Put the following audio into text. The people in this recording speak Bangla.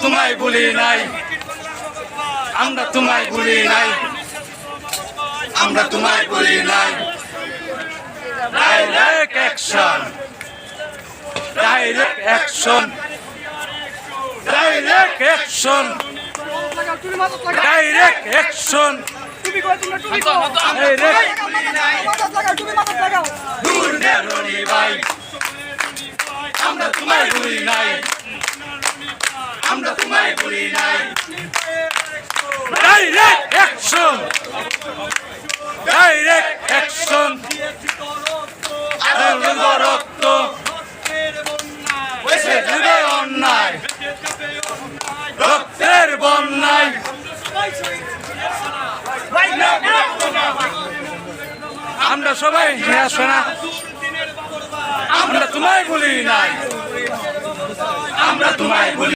তোমায় ভুলি নাই, আমরা তোমায় ভুলি নাই, আমরা তোমায় ভুলি নাই। Direct action, direct action, direct action, direct action, আমরা তোমায় ভুলি নাই, আমরা তোমায় ভুলি নাই। ডাইরেক্ট অ্যাকশন, ডাইরেক্ট অ্যাকশন, রক্ত অন্যায়, রক্তের বন্যায়। আমরা সবাই শোনা, আমরা তোমায় ভুলি নাই, আমরা তোমায় ভুলি।